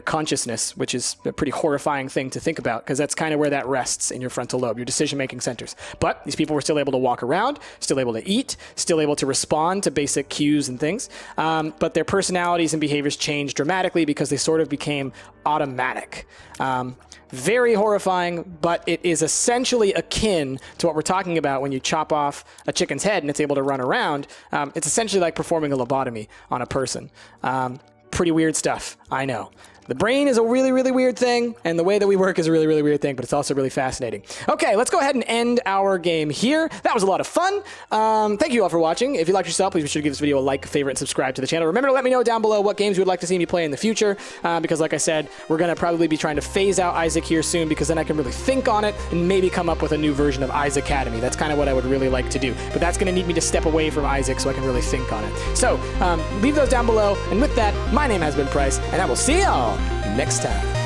consciousness, which is a pretty horrifying thing to think about because that's kind of where that rests in your frontal lobe, your decision-making centers. But these people were still able to walk around, still able to eat, still able to respond to basic cues and things. But their personalities and behaviors changed dramatically because they sort of became automatic. Very horrifying, but it is essentially akin to what we're talking about when you chop off a chicken's head and it's able to run around. It's essentially like performing a lobotomy on a person. Pretty weird stuff, I know. The brain is a really, really weird thing, and the way that we work is a really, really weird thing, but it's also really fascinating. Okay, let's go ahead and end our game here. That was a lot of fun. Thank you all for watching. If you liked yourself, please be sure to give this video a like, favorite, and subscribe to the channel. Remember to let me know down below what games you would like to see me play in the future, because like I said, we're going to probably be trying to phase out Isaac here soon, because then I can really think on it and maybe come up with a new version of Isaac Academy. That's kind of what I would really like to do, but that's going to need me to step away from Isaac so I can really think on it. So leave those down below, and with that, my name has been Price, and I will see y'all next time.